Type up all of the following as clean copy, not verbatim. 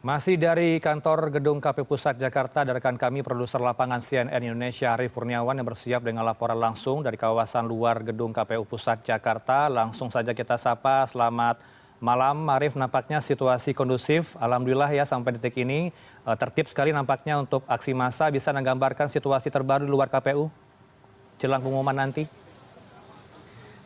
Masih dari kantor Gedung KPU Pusat Jakarta, ada rekan kami produser lapangan CNN Indonesia Arief Kurniawan yang bersiap dengan laporan langsung dari kawasan luar Gedung KPU Pusat Jakarta. Langsung saja kita sapa, selamat malam Arief, nampaknya situasi kondusif. Alhamdulillah ya sampai detik ini tertib sekali nampaknya untuk aksi massa. Bisa menggambarkan situasi terbaru di luar KPU jelang pengumuman nanti?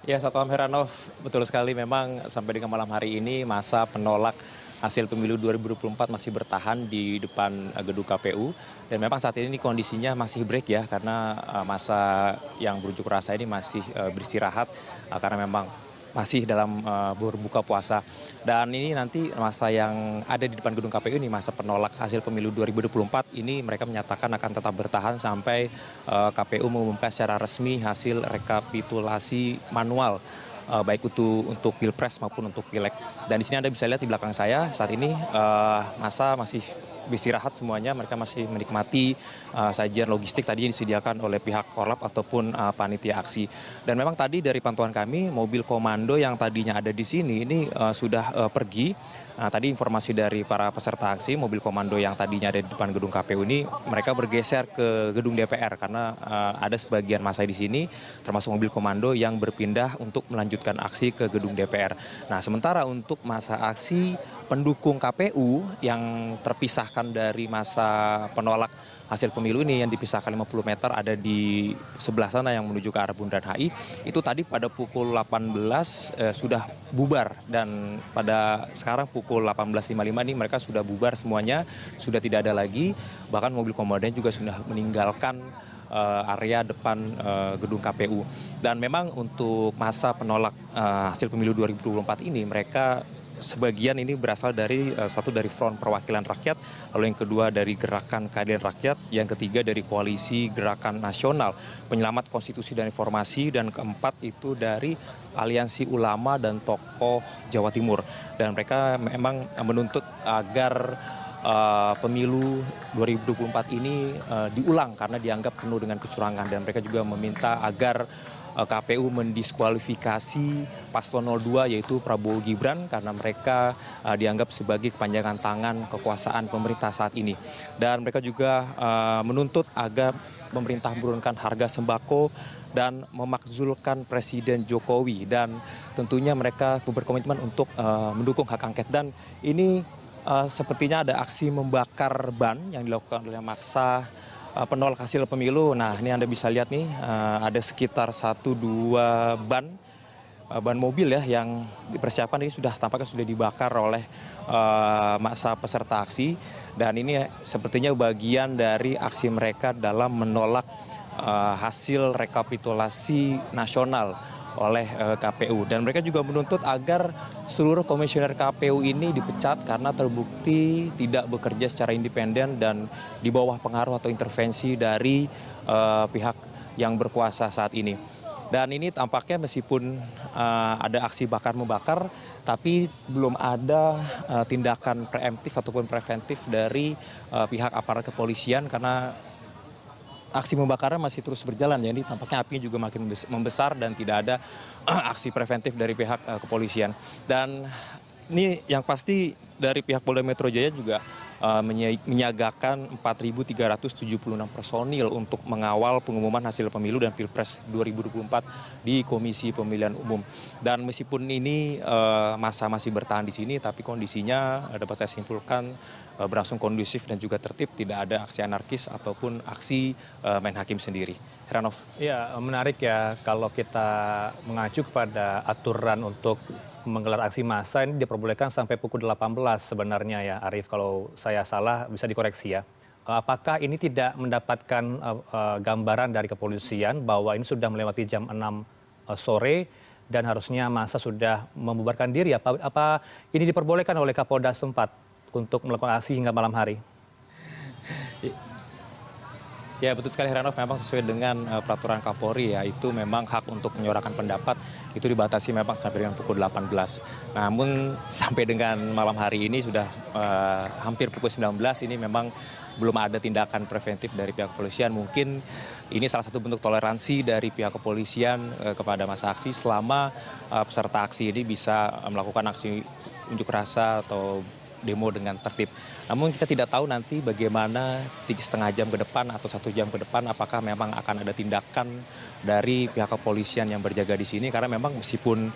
Ya, satu malam Heranov, betul sekali memang sampai dengan malam hari ini masa penolak hasil pemilu 2024 masih bertahan di depan gedung KPU dan memang saat ini kondisinya masih break ya karena masa yang berunjuk rasa ini masih beristirahat karena memang masih dalam berbuka puasa. Dan ini nanti masa yang ada di depan gedung KPU ini, masa penolak hasil pemilu 2024 ini mereka menyatakan akan tetap bertahan sampai KPU mengumumkan secara resmi hasil rekapitulasi manual baik itu untuk Pilpres maupun untuk Pileg. Dan di sini Anda bisa lihat di belakang saya saat ini masa masih beristirahat semuanya, mereka masih menikmati sajian logistik tadi yang disediakan oleh pihak Korlap ataupun panitia aksi. Dan memang tadi dari pantauan kami mobil komando yang tadinya ada di sini ini sudah pergi. Nah, tadi informasi dari para peserta aksi, mobil komando yang tadinya ada di depan gedung KPU ini, mereka bergeser ke gedung DPR karena ada sebagian massa di sini, termasuk mobil komando yang berpindah untuk melanjutkan aksi ke gedung DPR. Nah, sementara untuk massa aksi pendukung KPU yang terpisahkan dari massa penolak hasil pemilu ini yang dipisahkan 50 meter ada di sebelah sana yang menuju ke arah Bundaran HI, itu tadi pada pukul 18 sudah bubar dan pada sekarang pukul 18.55 ini mereka sudah bubar semuanya, sudah tidak ada lagi, bahkan mobil komandonya juga sudah meninggalkan area depan gedung KPU. Dan memang untuk masa penolak hasil pemilu 2024 ini mereka sebagian ini berasal dari satu dari Front Perwakilan Rakyat, lalu yang kedua dari Gerakan Keadilan Rakyat, yang ketiga dari Koalisi Gerakan Nasional Penyelamat Konstitusi dan Informasi, dan keempat itu dari Aliansi Ulama dan Tokoh Jawa Timur. Dan mereka memang menuntut agar pemilu 2024 ini diulang karena dianggap penuh dengan kecurangan, dan mereka juga meminta agar KPU mendiskualifikasi paslon 02 yaitu Prabowo Gibran karena mereka dianggap sebagai kepanjangan tangan kekuasaan pemerintah saat ini. Dan mereka juga menuntut agar pemerintah menurunkan harga sembako dan memakzulkan Presiden Jokowi, dan tentunya mereka berkomitmen untuk mendukung hak angket. Dan ini sepertinya ada aksi membakar ban yang dilakukan oleh massa penolak hasil pemilu. Nah, ini Anda bisa lihat nih ada sekitar 1-2 ban mobil ya yang dipersiapkan, ini sudah tampaknya sudah dibakar oleh massa peserta aksi, dan ini sepertinya bagian dari aksi mereka dalam menolak hasil rekapitulasi nasional oleh KPU. Dan mereka juga menuntut agar seluruh komisioner KPU ini dipecat karena terbukti tidak bekerja secara independen dan di bawah pengaruh atau intervensi dari pihak yang berkuasa saat ini. Dan ini tampaknya meskipun ada aksi bakar-membakar, tapi belum ada tindakan preemptif ataupun preventif dari pihak aparat kepolisian karena aksi pembakaran masih terus berjalan, jadi tampaknya apinya juga makin membesar dan tidak ada aksi preventif dari pihak kepolisian. Dan ini yang pasti dari pihak Polda Metro Jaya juga menyiagakan 4.376 personil untuk mengawal pengumuman hasil pemilu dan Pilpres 2024 di Komisi Pemilihan Umum. Dan meskipun ini masa masih bertahan di sini, tapi kondisinya dapat saya simpulkan berlangsung kondusif dan juga tertib, tidak ada aksi anarkis ataupun aksi main hakim sendiri. Heranov. Ya, menarik ya kalau kita mengacu kepada aturan untuk menggelar aksi massa ini diperbolehkan sampai pukul 18 sebenarnya ya Arief, kalau saya salah bisa dikoreksi ya. Apakah ini tidak mendapatkan gambaran dari kepolisian bahwa ini sudah melewati jam 6 sore dan harusnya massa sudah membubarkan diri? Apa ini diperbolehkan oleh Kapolda setempat untuk melakukan aksi hingga malam hari? Ya, betul sekali Heranov, memang sesuai dengan peraturan Kapolri ya, itu memang hak untuk menyuarakan pendapat itu dibatasi memang sampai dengan pukul 18. Namun sampai dengan malam hari ini sudah hampir pukul 19, ini memang belum ada tindakan preventif dari pihak kepolisian. Mungkin ini salah satu bentuk toleransi dari pihak kepolisian kepada massa aksi selama peserta aksi ini bisa melakukan aksi unjuk rasa atau demo dengan tertib. Namun kita tidak tahu nanti bagaimana 3,5 jam ke depan atau 1 jam ke depan apakah memang akan ada tindakan dari pihak kepolisian yang berjaga di sini, karena memang meskipun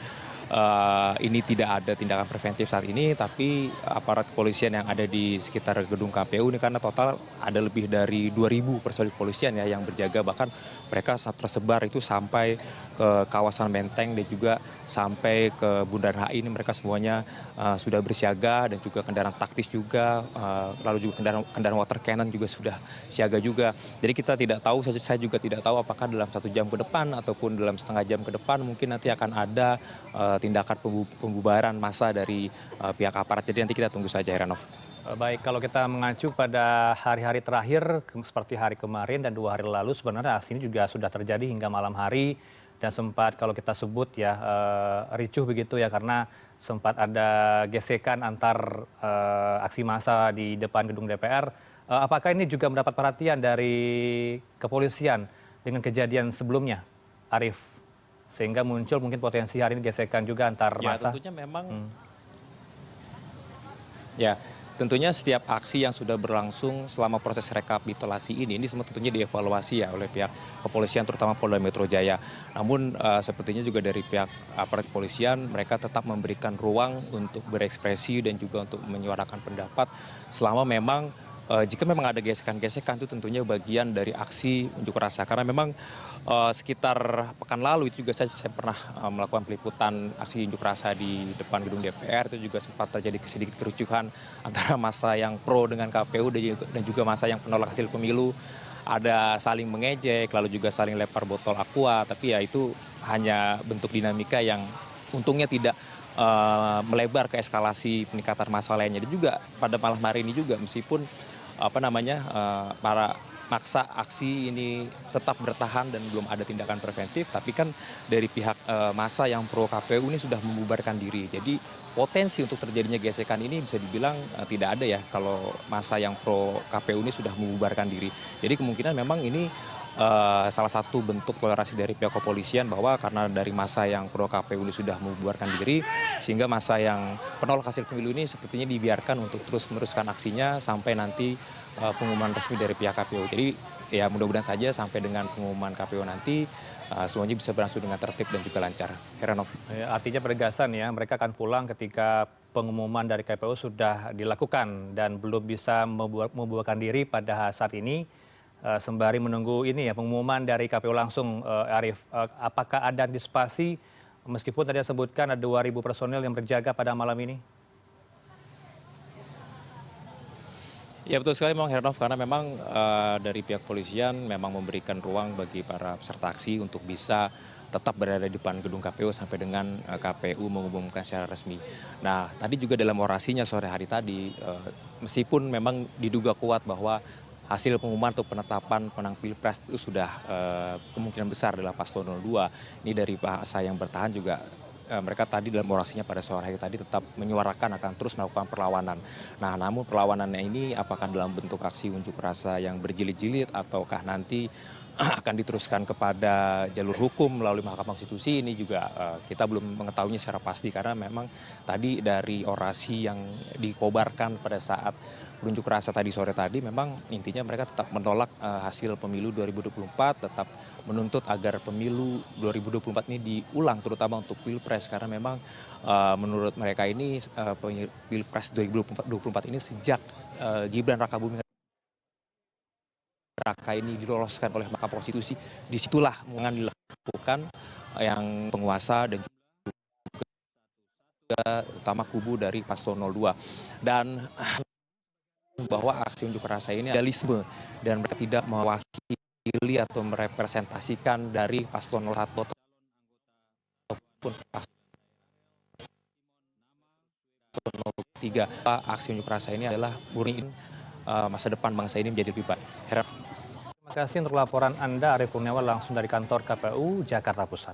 ini tidak ada tindakan preventif saat ini, tapi aparat kepolisian yang ada di sekitar gedung KPU ini, karena total ada lebih dari 2.000 personil kepolisian ya yang berjaga, bahkan mereka saat tersebar itu sampai ke kawasan Menteng dan juga sampai ke Bundaran HI ini mereka semuanya sudah bersiaga, dan juga kendaraan taktis juga, lalu juga kendaraan water cannon juga sudah siaga juga. Jadi kita tidak tahu, saya juga tidak tahu apakah dalam 1 jam ke depan ataupun dalam setengah jam ke depan mungkin nanti akan ada tindakan pembubaran massa dari pihak aparat. Jadi nanti kita tunggu saja, Heranov. Baik, kalau kita mengacu pada hari-hari terakhir seperti hari kemarin dan 2 hari lalu, sebenarnya aksi ini juga sudah terjadi hingga malam hari dan sempat kalau kita sebut ya ricuh begitu ya, karena sempat ada gesekan antar aksi massa di depan gedung DPR. Apakah ini juga mendapat perhatian dari kepolisian dengan kejadian sebelumnya, Arief? Sehingga muncul mungkin potensi hari ini gesekan juga antar massa? Tentunya memang ya, tentunya setiap aksi yang sudah berlangsung selama proses rekapitulasi ini semua tentunya dievaluasi ya oleh pihak kepolisian, terutama Polda Metro Jaya. Namun sepertinya juga dari pihak aparat kepolisian, mereka tetap memberikan ruang untuk berekspresi dan juga untuk menyuarakan pendapat selama memang jika memang ada gesekan-gesekan, itu tentunya bagian dari aksi unjuk rasa. Karena memang sekitar pekan lalu itu juga saya pernah melakukan peliputan aksi unjuk rasa di depan gedung DPR, itu juga sempat terjadi sedikit kericuhan antara massa yang pro dengan KPU dan juga massa yang penolak hasil pemilu. Ada saling mengejek, lalu juga saling lempar botol aqua, tapi ya itu hanya bentuk dinamika yang untungnya tidak melebar ke eskalasi peningkatan massa lainnya. Dan juga pada malam hari ini juga, meskipun para maksa aksi ini tetap bertahan dan belum ada tindakan preventif, tapi kan dari pihak massa yang pro KPU ini sudah membubarkan diri. Jadi potensi untuk terjadinya gesekan ini bisa dibilang tidak ada ya kalau massa yang pro KPU ini sudah membubarkan diri. Jadi kemungkinan memang ini salah satu bentuk toleransi dari pihak kepolisian, bahwa karena dari massa yang pro KPU ini sudah membubarkan diri, sehingga massa yang penolak hasil pemilu ini sepertinya dibiarkan untuk terus meneruskan aksinya sampai nanti pengumuman resmi dari pihak KPU. Jadi ya mudah-mudahan saja sampai dengan pengumuman KPU nanti semuanya bisa berlangsung dengan tertib dan juga lancar. Heranov. Artinya penegasan ya, mereka akan pulang ketika pengumuman dari KPU sudah dilakukan dan belum bisa membubarkan diri pada saat ini. Sembari menunggu ini ya pengumuman dari KPU langsung, Arief. Apakah ada antisipasi meskipun tadi disebutkan ada 2.000 personil yang berjaga pada malam ini? Ya betul sekali memang, Heranov, karena memang dari pihak polisian memang memberikan ruang bagi para peserta aksi untuk bisa tetap berada di depan gedung KPU sampai dengan KPU mengumumkan secara resmi. Nah, tadi juga dalam orasinya sore hari tadi, meskipun memang diduga kuat bahwa hasil pengumuman atau penetapan penang Pilpres itu sudah kemungkinan besar adalah paslon 02. Ini dari massa yang bertahan juga, mereka tadi dalam orasinya pada sore hari tadi tetap menyuarakan akan terus melakukan perlawanan. Nah, namun perlawanannya ini apakah dalam bentuk aksi unjuk rasa yang berjilid-jilid ataukah nanti akan diteruskan kepada jalur hukum melalui Mahkamah Konstitusi, ini juga kita belum mengetahuinya secara pasti, karena memang tadi dari orasi yang dikobarkan pada saat unjuk rasa tadi sore tadi, memang intinya mereka tetap menolak hasil pemilu 2024, tetap menuntut agar pemilu 2024 ini diulang, terutama untuk Pilpres, karena memang menurut mereka ini Pilpres 2024 ini sejak Gibran Rakabuming Raka ini diloloskan oleh Mahkamah Konstitusi, disitulah pengulangan dilakukan yang penguasa dan juga utama kubu dari paslon 02. Dan bahwa aksi unjuk rasa ini idealisme dan mereka tidak mewakili atau merepresentasikan dari paslon 01 ataupun paslon 03. Aksi unjuk rasa ini adalah murni masa depan bangsa ini menjadi lebih baik. Terima kasih untuk laporan Anda, Arief Kurniawan langsung dari kantor KPU Jakarta Pusat.